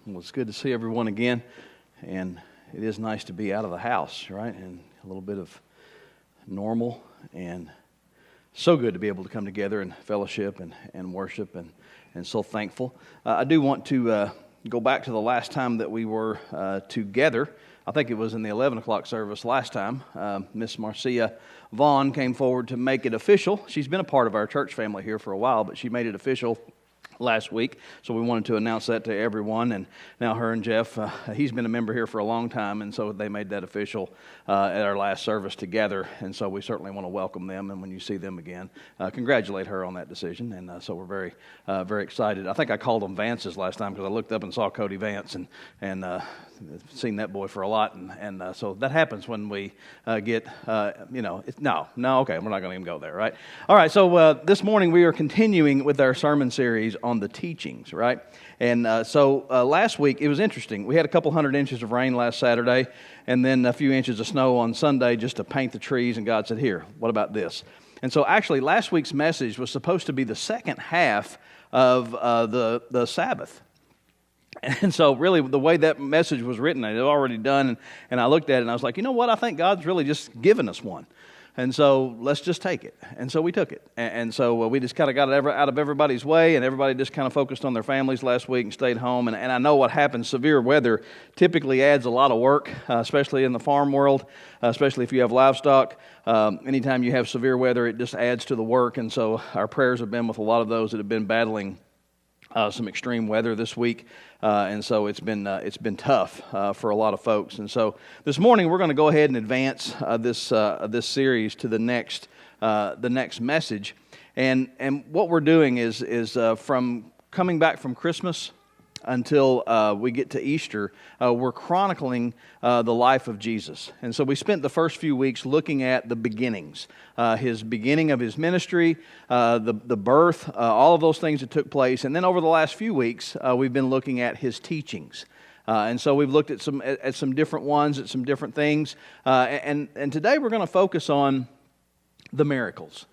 Well, it's good to see everyone again, and it is nice to be out of the house, right, and a little bit of normal, and so good to be able to come together and fellowship and worship, and so thankful. I do want to go back to the last time that we were together. I think it was in the 11 o'clock service last time. Miss Marcia Vaughn came forward to make it official. She's been a part of our church family here for a while, but she made it official last week, so we wanted to announce that to everyone. And now her and Jeff, he's been a member here for a long time, and so they made that official at our last service together, and so we certainly want to welcome them, and when you see them again, congratulate her on that decision. And so we're very excited. I think I called them Vances last time because I looked up and saw Cody Vance, and seen that boy for a lot, and so that happens when we get, okay, we're not going to even go there, right? All right, so this morning we are continuing with our sermon series on the teachings, right? And so last week, it was interesting. We had a couple hundred inches of rain last Saturday, and then a few inches of snow on Sunday just to paint the trees, and God said, here, what about this? And so actually, last week's message was supposed to be the second half of the Sabbath. And so really the way that message was written, it was already done, and I looked at it and I was like, you know what, I think God's really just given us one. And so let's just take it. And so we took it. And so we just kind of got it out of everybody's way, and everybody just kind of focused on their families last week and stayed home. And I know what happens, severe weather typically adds a lot of work, especially in the farm world, especially if you have livestock. Anytime you have severe weather, it just adds to the work. And so our prayers have been with a lot of those that have been battling some extreme weather this week, and so it's been tough for a lot of folks. And so this morning we're going to go ahead and advance this series to the next message. And what we're doing is from coming back from Christmas until we get to Easter, we're chronicling the life of Jesus. And so we spent the first few weeks looking at the beginnings, his beginning of his ministry, the birth, all of those things that took place. And then over the last few weeks, we've been looking at his teachings. And so we've looked at some different ones, at some different things. And today we're going to focus on the miracles.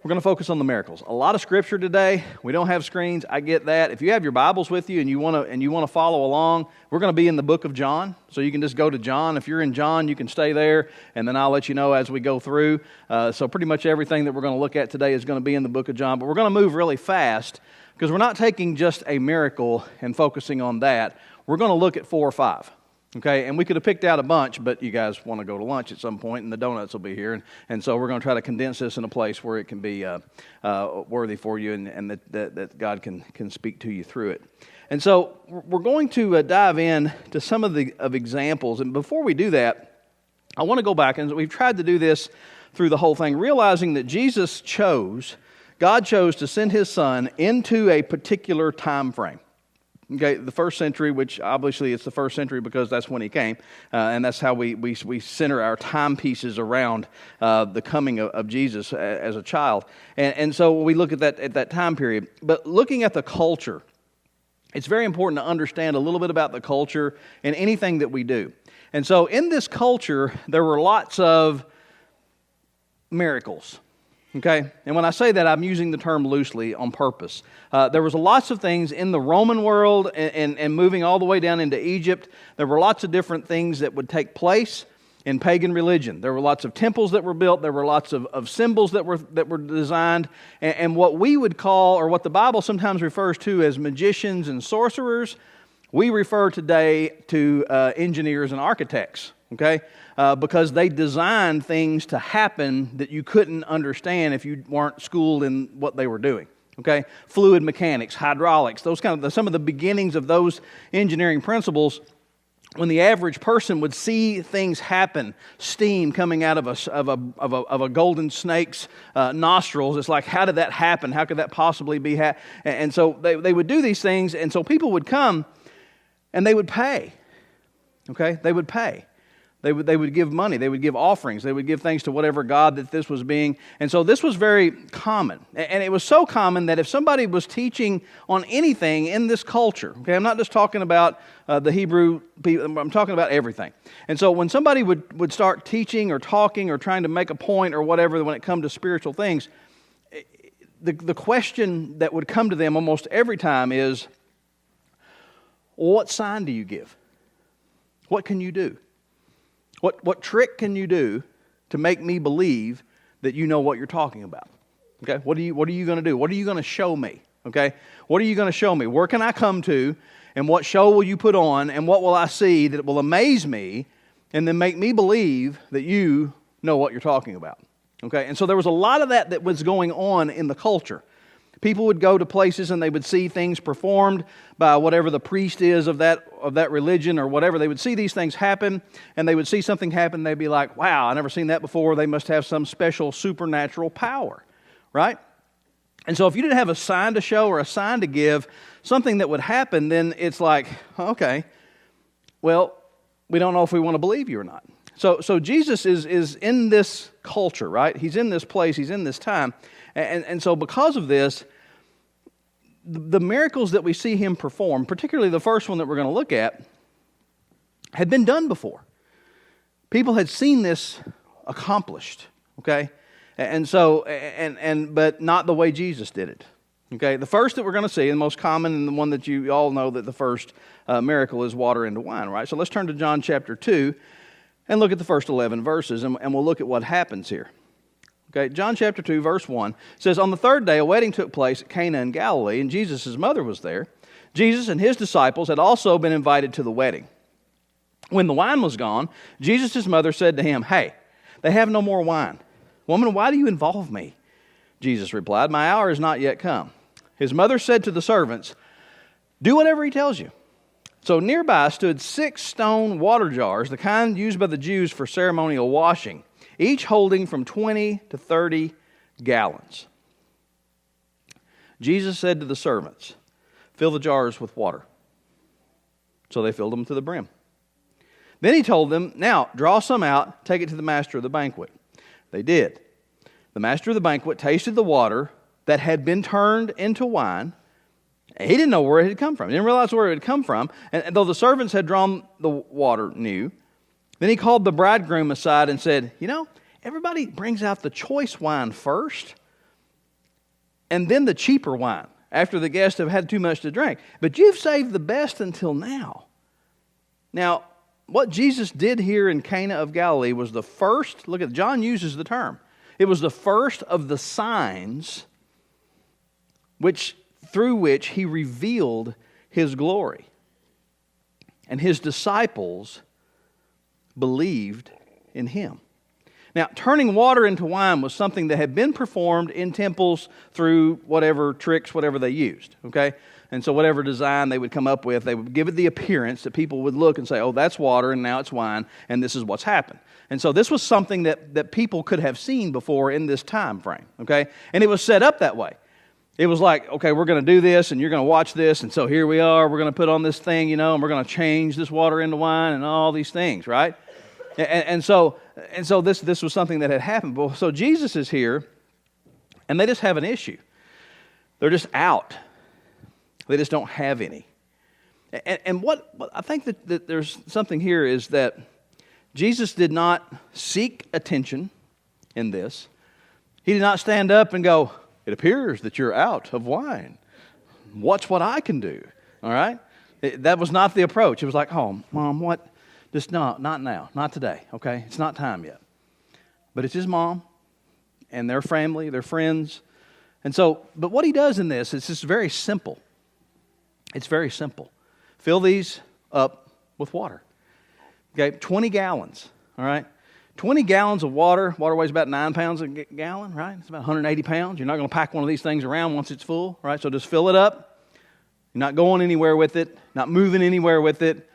We're going to focus on the miracles. A lot of scripture today. We don't have screens. I get that. If you have your Bibles with you and you want to follow along, we're going to be in the book of John. So you can just go to John. If you're in John, you can stay there, and then I'll let you know as we go through. So pretty much everything that we're going to look at today is going to be in the book of John. But we're going to move really fast because we're not taking just a miracle and focusing on that. We're going to look at 4 or 5. Okay, and we could have picked out a bunch, but you guys want to go to lunch at some point, and the donuts will be here. And so we're going to try to condense this in a place where it can be worthy for you, and that God can speak to you through it. And so we're going to dive in to some of examples. And before we do that, I want to go back, and we've tried to do this through the whole thing, realizing that God chose to send His Son into a particular time frame. Okay, the first century, which obviously it's the first century because that's when He came, and that's how we center our timepieces around the coming of Jesus as a child. And so we look at that time period. But looking at the culture, it's very important to understand a little bit about the culture in anything that we do. And so in this culture, there were lots of miracles. Okay, and when I say that, I'm using the term loosely on purpose. There was lots of things in the Roman world and moving all the way down into Egypt. There were lots of different things that would take place in pagan religion. There were lots of temples that were built. There were lots of symbols that were designed. And what we would call, or what the Bible sometimes refers to as magicians and sorcerers, we refer today to engineers and architects. Okay, because they designed things to happen that you couldn't understand if you weren't schooled in what they were doing. Okay, fluid mechanics, hydraulics, those some of the beginnings of those engineering principles. When the average person would see things happen, steam coming out of a golden snake's nostrils, it's like, how did that happen? How could that possibly be? And so they would do these things, and so people would come and they would pay. Okay, they would pay. They would give money. They would give offerings. They would give things to whatever god that this was being. And so this was very common. And it was so common that if somebody was teaching on anything in this culture, okay, I'm not just talking about the Hebrew people, I'm talking about everything. And so when somebody would start teaching or talking or trying to make a point or whatever when it comes to spiritual things, the question that would come to them almost every time is, Well, what sign do you give? What can you do? What trick can you do to make me believe that you know what you're talking about? Okay, what are you going to do? What are you going to show me? Okay, what are you going to show me? Where can I come to, and what show will you put on, and what will I see that will amaze me, and then make me believe that you know what you're talking about? Okay, and so there was a lot of that was going on in the culture. People would go to places and they would see things performed by whatever the priest is of that religion or whatever. They would see these things happen, and they would see something happen. They'd be like, wow, I never seen that before. They must have some special supernatural power, right? And so if you didn't have a sign to show or a sign to give, something that would happen, then it's like, okay, well, we don't know if we want to believe you or not. So Jesus is in this culture, right? He's in this place. He's in this time. And so because of this, the miracles that we see him perform, particularly the first one that we're going to look at, had been done before. People had seen this accomplished, okay? But not the way Jesus did it. Okay, the first that we're going to see, and the most common, and the one that you all know that the first miracle is water into wine, right? So let's turn to John chapter 2 and look at the first 11 verses, and we'll look at what happens here. Okay, John chapter 2, verse 1 says, on the third day, a wedding took place at Cana in Galilee, and Jesus' mother was there. Jesus and his disciples had also been invited to the wedding. When the wine was gone, Jesus' mother said to him, hey, they have no more wine. Woman, why do you involve me? Jesus replied, my hour has not yet come. His mother said to the servants, do whatever he tells you. So nearby stood 6 stone water jars, the kind used by the Jews for ceremonial washing, each holding from 20 to 30 gallons. Jesus said to the servants, fill the jars with water. So they filled them to the brim. Then he told them, now draw some out, take it to the master of the banquet. They did. The master of the banquet tasted the water that had been turned into wine. He didn't know where it had come from. He didn't realize where it had come from. And though the servants had drawn the water new, then he called the bridegroom aside and said, you know, everybody brings out the choice wine first and then the cheaper wine after the guests have had too much to drink. But you've saved the best until now. Now, what Jesus did here in Cana of Galilee was the first, look at, John uses the term, it was the first of the signs through which he revealed his glory. And his disciples believed in him. Now, turning water into wine was something that had been performed in temples through whatever tricks, whatever they used, okay? And so whatever design they would come up with, they would give it the appearance that people would look and say, oh, that's water and now it's wine, and this is what's happened. And so this was something that people could have seen before in this time frame, okay? And it was set up that way. It was like, okay, we're going to do this, and you're going to watch this, and so here we are, we're going to put on this thing, and we're going to change this water into wine and all these things, right? And so this was something that had happened. So Jesus is here, and they just have an issue. They're just out. They just don't have any. And what I think that there's something here is that Jesus did not seek attention in this. He did not stand up and go, it appears that you're out of wine. Watch what I can do. All right? That was not the approach. It was like, oh, Mom, what? Just not now, not today, okay? It's not time yet. But it's his mom and their family, their friends. And so, but what he does in this is just very simple. It's very simple. Fill these up with water. Okay, 20 gallons, all right? 20 gallons of water. Water weighs about 9 pounds a gallon, right? It's about 180 pounds. You're not going to pack one of these things around once it's full, right? So just fill it up. You're not going anywhere with it, not moving anywhere with it.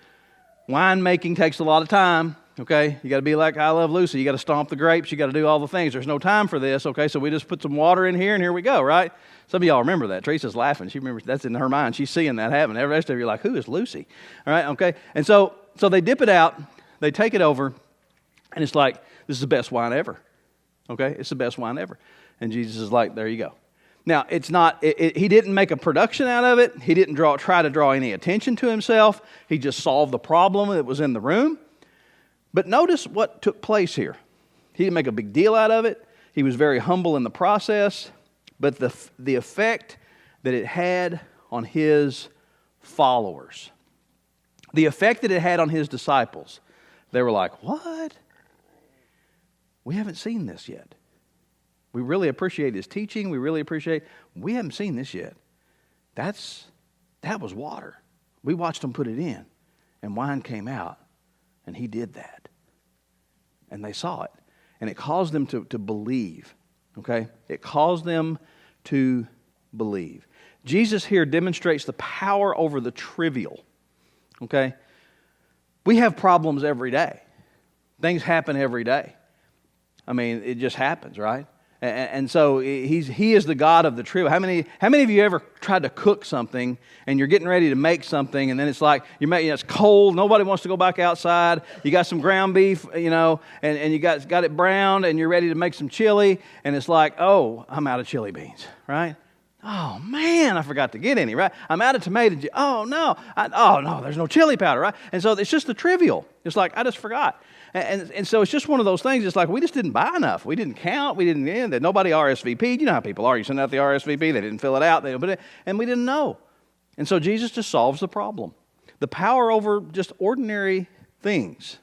Wine making takes a lot of time, okay? You got to be like I Love Lucy. You got to stomp the grapes. You got to do all the things. There's no time for this, okay? So we just put some water in here, and here we go, right? Some of y'all remember that. Teresa's laughing. She remembers that's in her mind. She's seeing that happen. The rest of you are like, who is Lucy? All right, okay? And so they dip it out. They take it over, and it's like, this is the best wine ever, okay? It's the best wine ever. And Jesus is like, there you go. Now, it's not. He didn't make a production out of it. He didn't try to draw any attention to himself. He just solved the problem that was in the room. But notice what took place here. He didn't make a big deal out of it. He was very humble in the process. But the effect that it had on his followers the effect that it had on his disciples, they were like, what? We haven't seen this yet. We really appreciate his teaching. We haven't seen this yet. That was water. We watched him put it in, and wine came out, and he did that. And they saw it. And it caused them to believe. Okay? It caused them to believe. Jesus here demonstrates the power over the trivial. Okay? We have problems every day. Things happen every day. I mean, it just happens, right? And so he is the God of the trivial. How many of you ever tried to cook something and you're getting ready to make something and then it's like it's cold, nobody wants to go back outside. You got some ground beef, and you got it browned and you're ready to make some chili and it's like, oh, I'm out of chili beans, right? Oh man, I forgot to get any, right? I'm out of tomato. Oh no, there's no chili powder, right? And so it's just the trivial. It's like I just forgot. And so it's just one of those things. It's like we just didn't buy enough. We didn't count. We didn't. That nobody RSVP'd. You know how people are. You send out the RSVP. They didn't fill it out. And we didn't know. And so Jesus just solves the problem. The power over just ordinary things.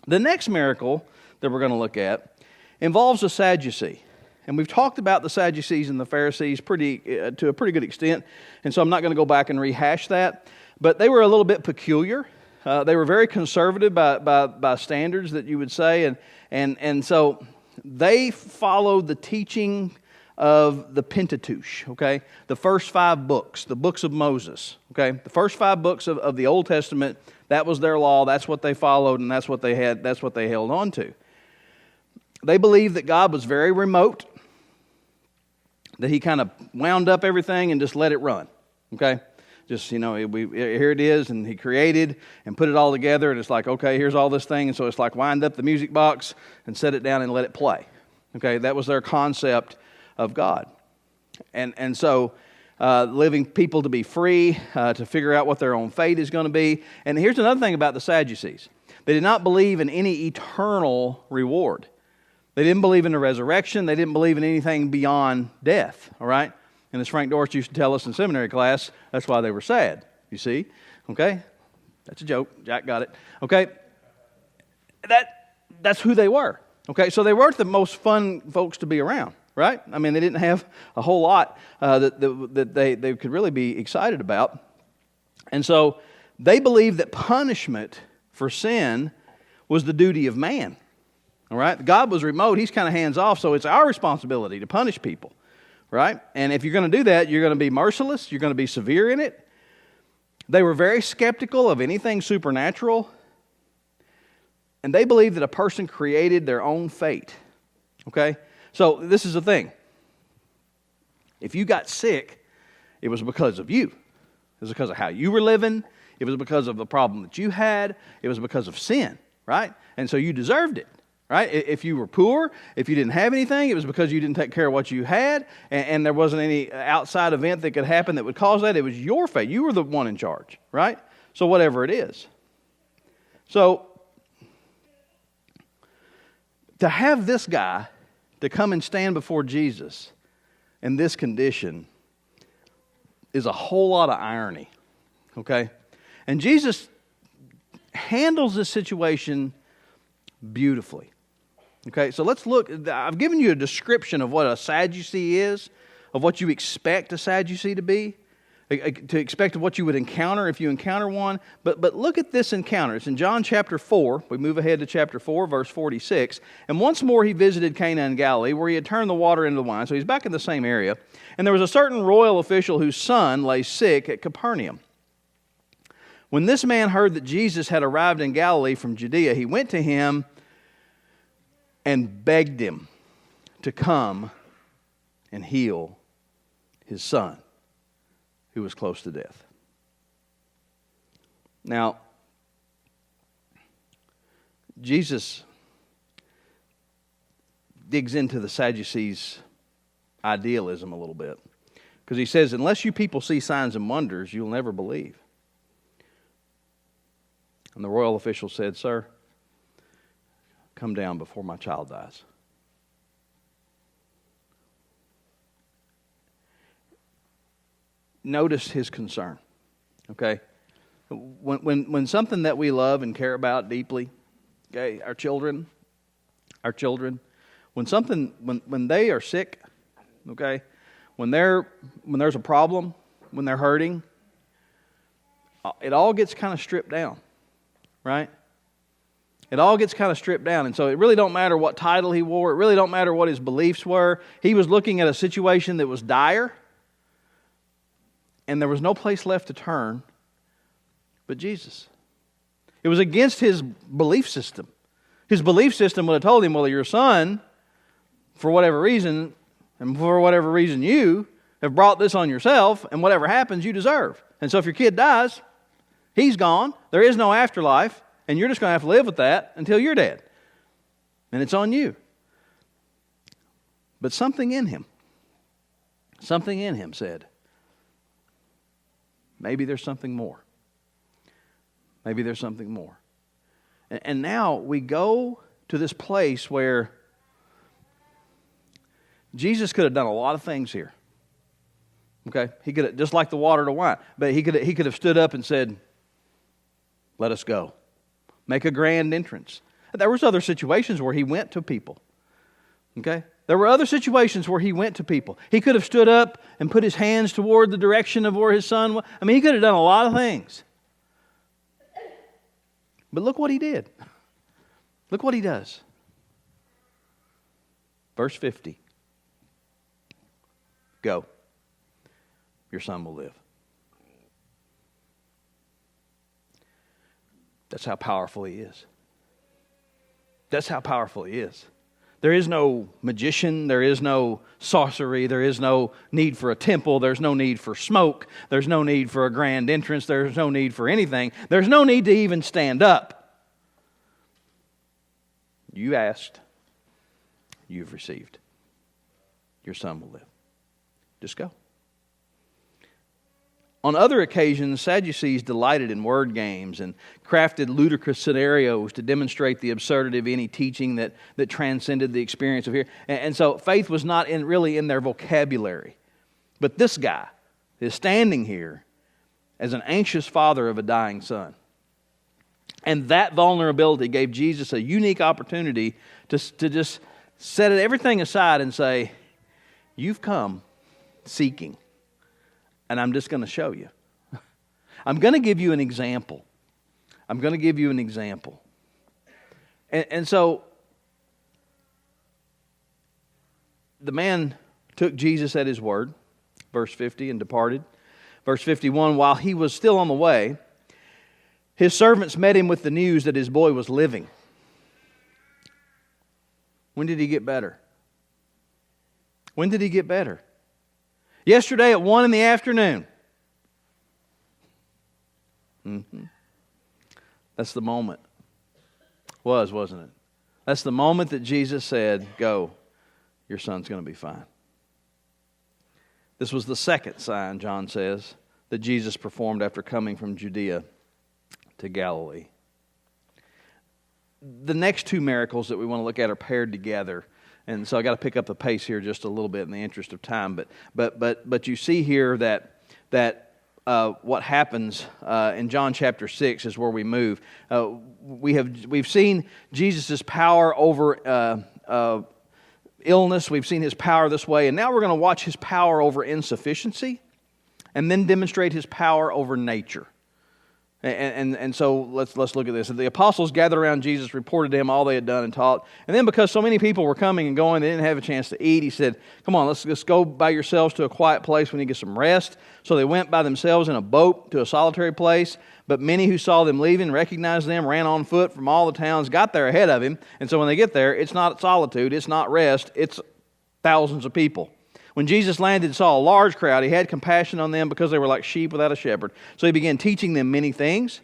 The next miracle that we're going to look at involves a Sadducee. And we've talked about the Sadducees and the Pharisees to a pretty good extent. And so I'm not going to go back and rehash that. But they were a little bit peculiar. They were very conservative by standards that you would say, and so they followed the teaching of the Pentateuch, okay? The first 5 books, the books of Moses, okay? The first 5 books of the Old Testament, that was their law, that's what they followed, and that's what they held on to. They believed that God was very remote, that he kind of wound up everything and just let it run, okay? Just, here it is, and he created and put it all together, and it's like, okay, here's all this thing, and so it's like wind up the music box and set it down and let it play. Okay, that was their concept of God. And so living people to be free, to figure out what their own fate is going to be. And here's another thing about the Sadducees. They did not believe in any eternal reward. They didn't believe in the resurrection. They didn't believe in anything beyond death, all right? And as Frank Dorst used to tell us in seminary class, that's why they were sad, you see? Okay? That's a joke. Jack got it. Okay? That's who they were. Okay? So they weren't the most fun folks to be around, right? I mean, they didn't have a whole lot that they could really be excited about. And so they believed that punishment for sin was the duty of man. All right? God was remote. He's kind of hands off, so it's our responsibility to punish people. Right? And if you're going to do that, you're going to be merciless. You're going to be severe in it. They were very skeptical of anything supernatural. And they believed that a person created their own fate. Okay? So this is the thing. If you got sick, it was because of you. It was because of how you were living. It was because of the problem that you had. It was because of sin. Right? And so you deserved it. Right? If you were poor, if you didn't have anything, it was because you didn't take care of what you had, and there wasn't any outside event that could happen that would cause that. It was your fate. You were the one in charge, right? So whatever it is. So to have this guy to come and stand before Jesus in this condition is a whole lot of irony, okay? And Jesus handles this situation beautifully. Okay, so let's look. I've given you a description of what a Sadducee is, of what you expect a Sadducee to be, to expect what you would encounter if you encounter one. But look at this encounter. It's in John chapter 4. We move ahead to chapter 4, verse 46. And once more he visited Cana in Galilee, where he had turned the water into wine. So he's back in the same area. And there was a certain royal official whose son lay sick at Capernaum. When this man heard that Jesus had arrived in Galilee from Judea, he went to him and begged him to come and heal his son, who was close to death. Now, Jesus digs into the Sadducees' idealism a little bit, because he says, unless you people see signs and wonders, you'll never believe. And the royal official said, sir, come down before my child dies. Notice his concern, okay? When something that we love and care about deeply, okay, our children, when they are sick, okay, when there's a problem, when they're hurting, it all gets kind of stripped down, right? It all gets kind of stripped down. And so it really don't matter what title he wore. It really don't matter what his beliefs were. He was looking at a situation that was dire, and there was no place left to turn but Jesus. It was against his belief system. His belief system would have told him, well, your son, for whatever reason, and for whatever reason you have brought this on yourself, and whatever happens, you deserve. And so if your kid dies, he's gone. There is no afterlife, and you're just going to have to live with that until you're dead. And it's on you. But something in him said, maybe there's something more. Maybe there's something more. And now we go to this place where Jesus could have done a lot of things here. Okay? He could have, just like the water to wine, but he could have stood up and said, let us go. Make a grand entrance. There was other situations where he went to people. Okay? There were other situations where he went to people. He could have stood up and put his hands toward the direction of where his son was. I mean, he could have done a lot of things. But look what he did. Look what he does. Verse 50. Go. Your son will live. That's how powerful he is. That's how powerful he is. There is no magician. There is no sorcery. There is no need for a temple. There's no need for smoke. There's no need for a grand entrance. There's no need for anything. There's no need to even stand up. You asked. You've received. Your son will live. Just go. On other occasions, Sadducees delighted in word games and crafted ludicrous scenarios to demonstrate the absurdity of any teaching that transcended the experience of here. And so faith was not really in their vocabulary. But this guy is standing here as an anxious father of a dying son. And that vulnerability gave Jesus a unique opportunity to just set everything aside and say, you've come seeking. And I'm just going to show you. I'm going to give you an example. And so the man took Jesus at his word, verse 50, and departed. Verse 51, while he was still on the way, his servants met him with the news that his boy was living. When did he get better? When did he get better? Yesterday at 1 p.m. Mm-hmm. That's the moment. Wasn't it? That's the moment that Jesus said, go, your son's going to be fine. This was the second sign, John says, that Jesus performed after coming from Judea to Galilee. The next two miracles that we want to look at are paired together. And so I got to pick up the pace here just a little bit in the interest of time. But you see here that what happens in John chapter 6 is where we move. We've seen Jesus' power over illness. We've seen his power this way, and now we're going to watch his power over insufficiency, and then demonstrate his power over nature. And so let's look at this. The apostles gathered around Jesus, reported to him all they had done and taught. And then because so many people were coming and going, they didn't have a chance to eat, he said, come on, let's just go by yourselves to a quiet place. We need to get some rest. So they went by themselves in a boat to a solitary place. But many who saw them leaving, recognized them, ran on foot from all the towns, got there ahead of him. And so when they get there, it's not solitude, it's not rest, it's thousands of people. When Jesus landed and saw a large crowd, he had compassion on them because they were like sheep without a shepherd. So he began teaching them many things.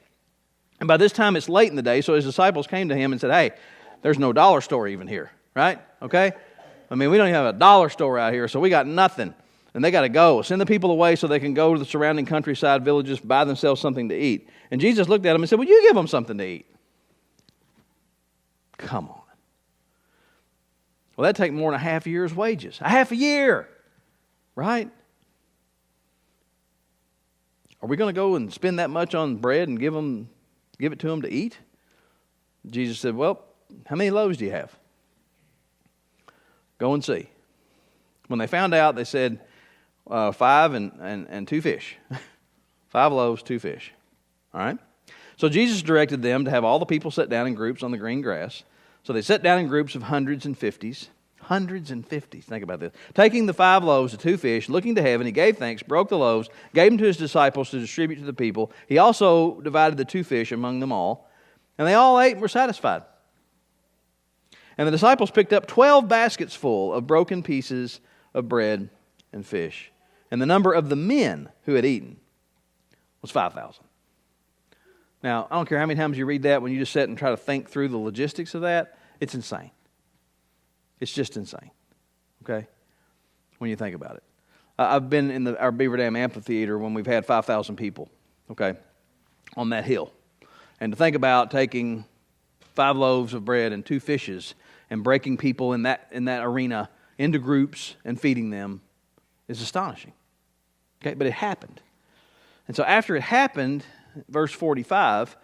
And by this time, it's late in the day, so his disciples came to him and said, hey, there's no dollar store even here, right? Okay? I mean, we don't even have a dollar store out here, so we got nothing. And they got to go. Send the people away so they can go to the surrounding countryside villages, buy themselves something to eat. And Jesus looked at them and said, well, you give them something to eat. Come on. Well, that'd take more than a half a year's wages. A half a year. Right? Are we going to go and spend that much on bread and give it to them to eat? Jesus said, well, how many loaves do you have? Go and see. When they found out, they said, 5 and 2 fish. 5 loaves, 2 fish. All right? So Jesus directed them to have all the people sit down in groups on the green grass. So they sat down in groups of hundreds and fifties. Hundreds and fifties. Think about this. Taking the 5 loaves and 2 fish, looking to heaven, he gave thanks, broke the loaves, gave them to his disciples to distribute to the people. He also divided the 2 fish among them all. And they all ate and were satisfied. And the disciples picked up 12 baskets full of broken pieces of bread and fish. And the number of the men who had eaten was 5,000. Now, I don't care how many times you read that, when you just sit and try to think through the logistics of that, it's insane. It's just insane, okay, when you think about it. I've been in our Beaver Dam amphitheater when we've had 5,000 people, okay, on that hill. And to think about taking 5 loaves of bread and 2 fishes and breaking people in that arena into groups and feeding them is astonishing, okay, but it happened. And so after it happened, verse 45,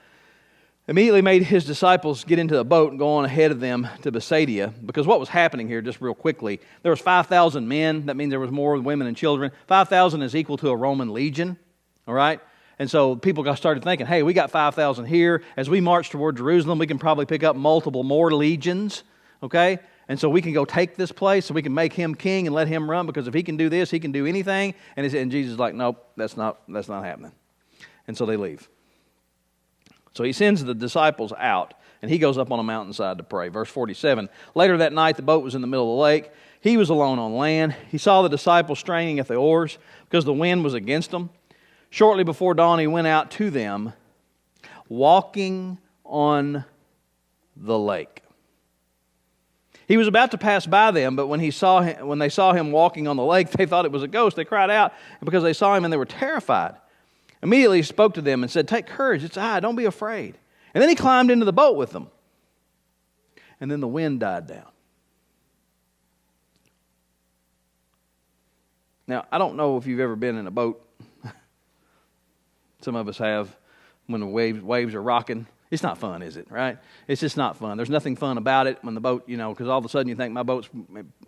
immediately made his disciples get into a boat and go on ahead of them to Bethsaida, because what was happening here, just real quickly, there was 5,000 men. That means there was more women and children. 5,000 is equal to a Roman legion, all right? And so people started thinking, hey, we got 5,000 here. As we march toward Jerusalem, we can probably pick up multiple more legions, okay? And so we can go take this place, so we can make him king and let him run, because if he can do this, he can do anything. And Jesus is like, nope, that's not happening. And so they leave. So he sends the disciples out, and he goes up on a mountainside to pray. Verse 47, later that night, the boat was in the middle of the lake. He was alone on land. He saw the disciples straining at the oars because the wind was against them. Shortly before dawn, he went out to them, walking on the lake. He was about to pass by them, but when they saw him walking on the lake, they thought it was a ghost. They cried out because they saw him, and they were terrified. Immediately he spoke to them and said, take courage, it's I, don't be afraid. And then he climbed into the boat with them. And then the wind died down. Now, I don't know if you've ever been in a boat. Some of us have, when the waves are rocking. It's not fun, is it, right? It's just not fun. There's nothing fun about it when the boat, because all of a sudden you think my boat's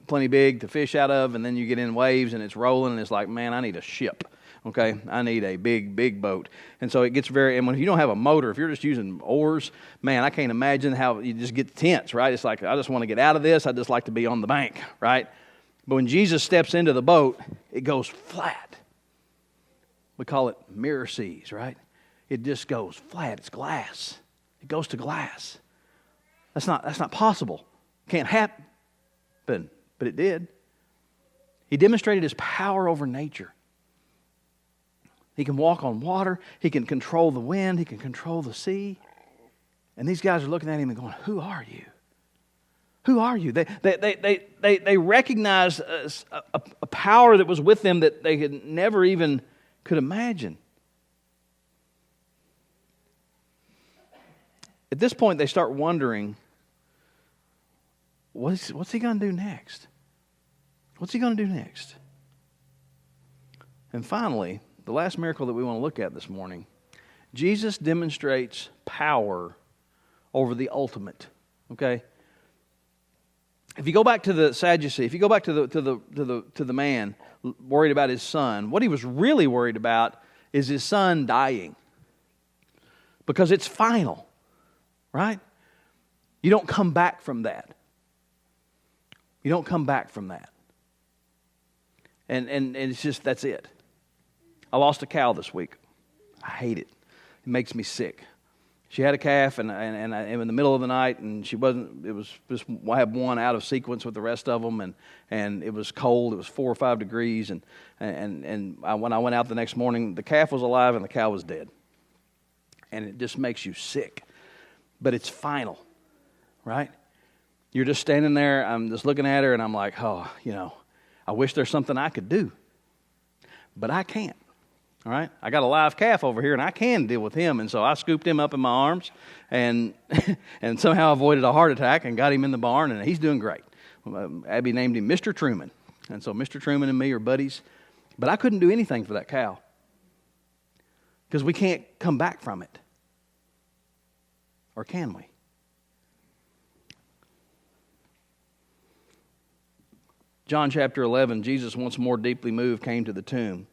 plenty big to fish out of, and then you get in waves and it's rolling, and it's like, man, I need a ship. Okay, I need a big, big boat. And so it gets and when you don't have a motor, if you're just using oars, man, I can't imagine how you just get tense, right? It's like, I just want to get out of this. I just like to be on the bank, right? But when Jesus steps into the boat, it goes flat. We call it mirror seas, right? It just goes flat. It's glass. It goes to glass. That's not possible. Can't happen. But it did. He demonstrated his power over nature. He can walk on water. He can control the wind. He can control the sea. And these guys are looking at him and going, who are you? Who are you? They recognized a power that was with them that they had never even could imagine. At this point, they start wondering, what's he going to do next? What's he going to do next? And finally, the last miracle that we want to look at this morning, Jesus demonstrates power over the ultimate. Okay? If you go back to the Sadducee, if you go back to the man worried about his son, what he was really worried about is his son dying. Because it's final. Right? You don't come back from that. You don't come back from that. And it's just, that's it. I lost a cow this week. I hate it. It makes me sick. She had a calf, and in the middle of the night, and she wasn't. It was just I had one out of sequence with the rest of them, and it was cold. It was 4 or 5 degrees, and when I went out the next morning, the calf was alive and the cow was dead, and it just makes you sick. But it's final, right? You're just standing there. I'm just looking at her, and I'm like, oh, I wish there's something I could do, but I can't. All right, I got a live calf over here, and I can deal with him. And so I scooped him up in my arms, and somehow avoided a heart attack and got him in the barn, and he's doing great. Abby named him Mr. Truman, and so Mr. Truman and me are buddies. But I couldn't do anything for that cow. because we can't come back from it. Or can we? John chapter 11, Jesus, once more deeply moved, came to the tomb.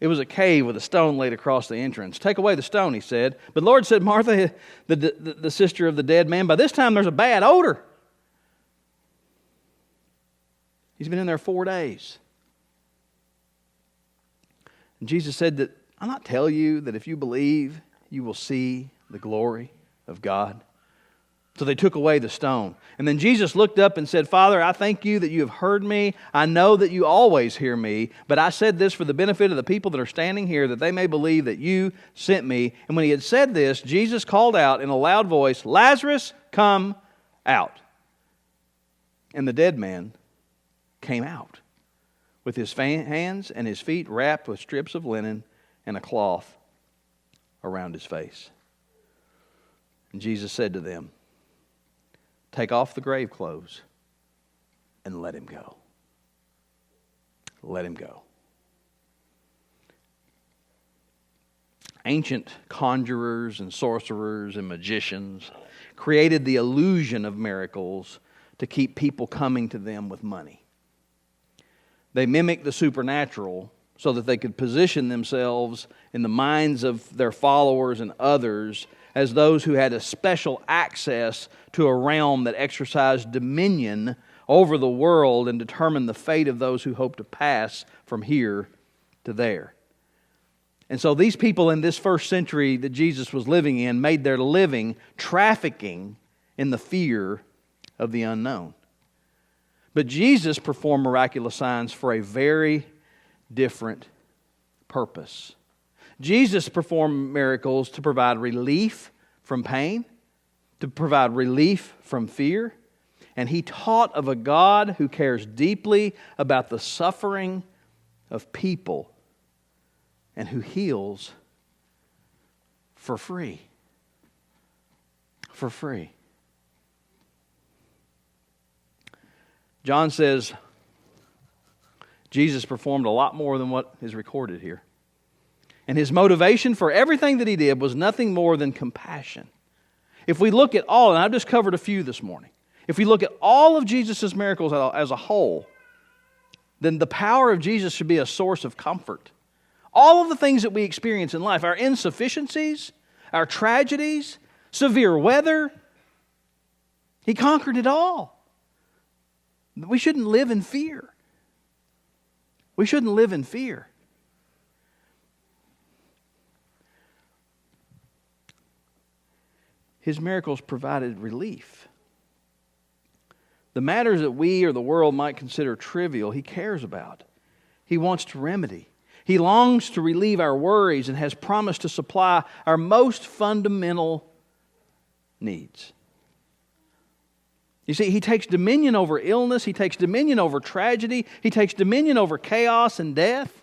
It was a cave with a stone laid across the entrance. "Take away the stone," he said. But Lord, said Martha, the sister of the dead man, "by this time there's a bad odor. He's been in there 4 days." And Jesus said that, "I'll not tell you that if you believe, you will see the glory of God." So they took away the stone. And then Jesus looked up and said, "Father, I thank you that you have heard me. I know that you always hear me, but I said this for the benefit of the people that are standing here, that they may believe that you sent me." And when he had said this, Jesus called out in a loud voice, "Lazarus, come out." And the dead man came out with his hands and his feet wrapped with strips of linen and a cloth around his face. And Jesus said to them, "Take off the grave clothes and let him go." Let him go. Ancient conjurers and sorcerers and magicians created the illusion of miracles to keep people coming to them with money. They mimicked the supernatural so that they could position themselves in the minds of their followers and others as those who had a special access to a realm that exercised dominion over the world and determined the fate of those who hoped to pass from here to there. And so these people in this first century that Jesus was living in made their living trafficking in the fear of the unknown. But Jesus performed miraculous signs for a very different purpose. Jesus performed miracles to provide relief from pain, to provide relief from fear, and He taught of a God who cares deeply about the suffering of people and who heals for free. For free. John says Jesus performed a lot more than what is recorded here. And His motivation for everything that He did was nothing more than compassion. If we look at all, and I've just covered a few this morning, if we look at all of Jesus' miracles as a whole, then the power of Jesus should be a source of comfort. All of the things that we experience in life, our insufficiencies, our tragedies, severe weather, He conquered it all. We shouldn't live in fear. We shouldn't live in fear. His miracles provided relief. The matters that we or the world might consider trivial, He cares about. He wants to remedy. He longs to relieve our worries and has promised to supply our most fundamental needs. You see, He takes dominion over illness. He takes dominion over tragedy. He takes dominion over chaos and death.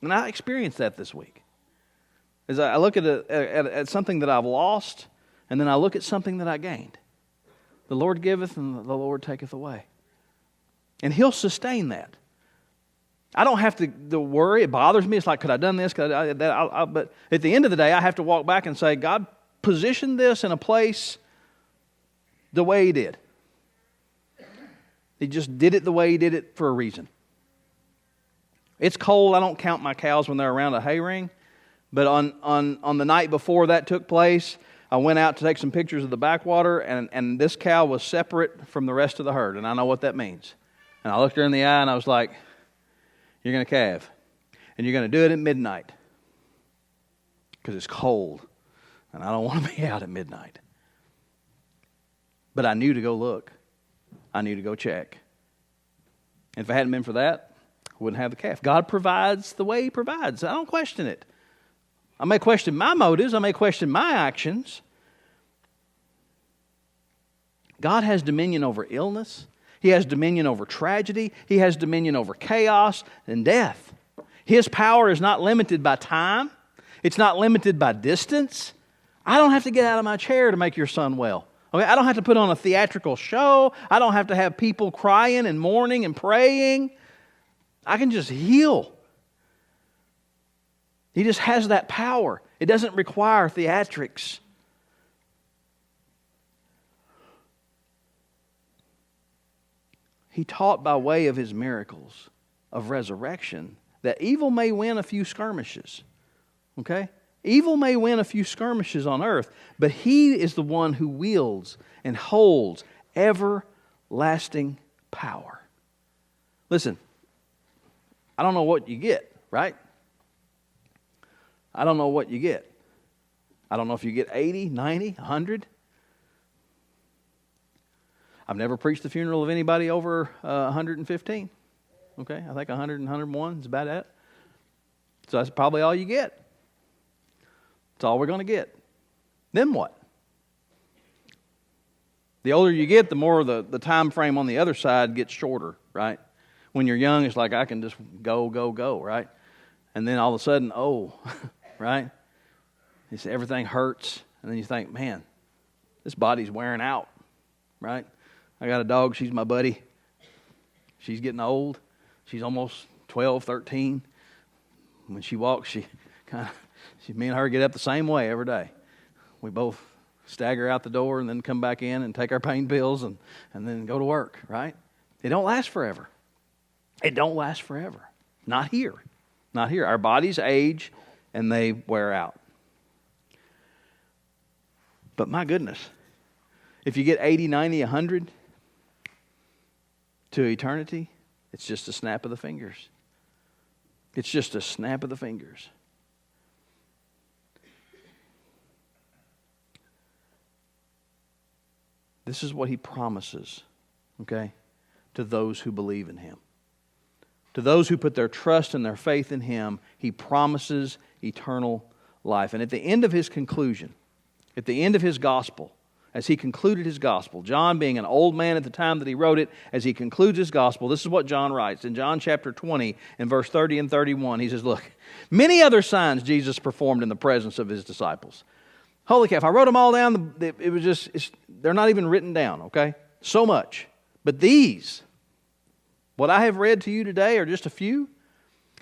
And I experienced that this week. As I look at something that I've lost, and then I look at something that I gained. The Lord giveth and the Lord taketh away. And He'll sustain that. I don't have to worry. It bothers me. It's like, could I have done this? Could I that? But at the end of the day, I have to walk back and say, God positioned this in a place the way He did. He just did it the way He did it for a reason. It's cold. I don't count my cows when they're around a hay ring. But on the night before that took place, I went out to take some pictures of the backwater, and this cow was separate from the rest of the herd, and I know what that means. And I looked her in the eye, and I was like, "You're going to calve, and you're going to do it at midnight because it's cold, and I don't want to be out at midnight." But I knew to go look. I knew to go check. And if it hadn't been for that, I wouldn't have the calf. God provides the way He provides. I don't question it. I may question my motives. I may question my actions. God has dominion over illness. He has dominion over tragedy. He has dominion over chaos and death. His power is not limited by time. It's not limited by distance. I don't have to get out of my chair to make your son well. Okay? I don't have to put on a theatrical show. I don't have to have people crying and mourning and praying. I can just heal He just has that power. It doesn't require theatrics. He taught by way of His miracles of resurrection that evil may win a few skirmishes. Okay? Evil may win a few skirmishes on earth, but He is the one who wields and holds everlasting power. Listen, I don't know what you get, right? I don't know what you get. I don't know if you get 80, 90, 100. I've never preached the funeral of anybody over 115. Okay, I think 100 and 101 is about it. So that's probably all you get. That's all we're going to get. Then what? The older you get, the more the time frame on the other side gets shorter, right? When you're young, it's like I can just go, right? And then all of a sudden, right? Everything hurts. And then you think, man, this body's wearing out, right? I got a dog. She's my buddy. She's getting old. She's almost 12, 13. When she walks, me and her get up the same way every day. We both stagger out the door and then come back in and take our pain pills and then go to work, right? It don't last forever. It don't last forever. Not here. Not here. Our bodies age and they wear out. But my goodness, if you get 80, 90, 100 to eternity, it's just a snap of the fingers. It's just a snap of the fingers. This is what He promises, okay, to those who believe in Him. To those who put their trust and their faith in Him, He promises eternal life. And at the end of His conclusion, at the end of His gospel, as He concluded His gospel, John being an old man at the time that he wrote it, as he concludes his gospel, this is what John writes. In John chapter 20, in verse 30 and 31, he says, look, many other signs Jesus performed in the presence of His disciples. Holy cow, if I wrote them all down, it was just, they're not even written down, okay? So much. But these, what I have read to you today are just a few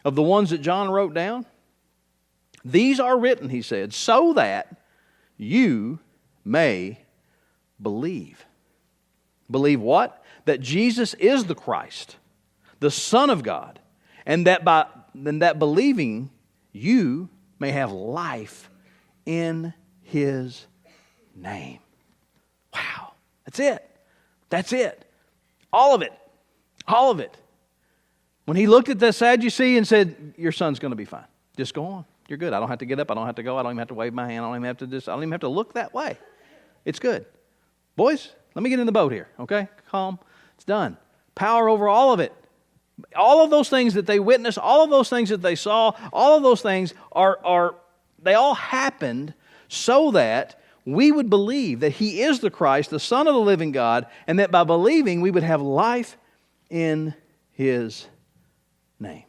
of the ones that John wrote down. These are written, he said, so that you may believe. Believe what? That Jesus is the Christ, the Son of God, and that believing you may have life in His name. Wow. That's it. That's it. All of it. All of it. When He looked at the Sadducee and said, your son's going to be fine. Just go on. You're good. I don't have to get up. I don't have to go. I don't even have to wave my hand. I don't even have to look that way. It's good. Boys, let me get in the boat here, okay? Calm. It's done. Power over all of it. All of those things that they witnessed, all of those things that they saw, all of those things they all happened so that we would believe that He is the Christ, the Son of the living God, and that by believing we would have life in His name.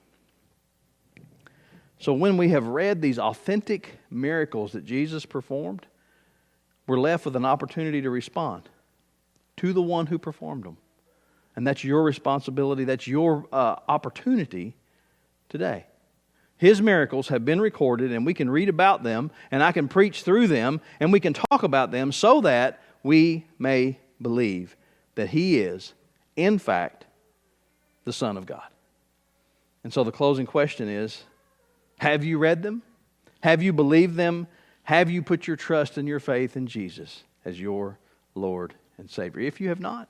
So when we have read these authentic miracles that Jesus performed, we're left with an opportunity to respond to the one who performed them. And that's your responsibility, that's your opportunity today. His miracles have been recorded, and we can read about them, and I can preach through them, and we can talk about them so that we may believe that He is, in fact, the Son of God. And so the closing question is, have you read them? Have you believed them? Have you put your trust and your faith in Jesus as your Lord and Savior? If you have not,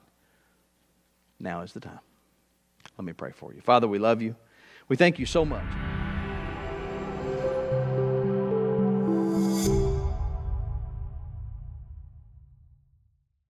now is the time. Let me pray for you. Father, we love you. We thank you so much.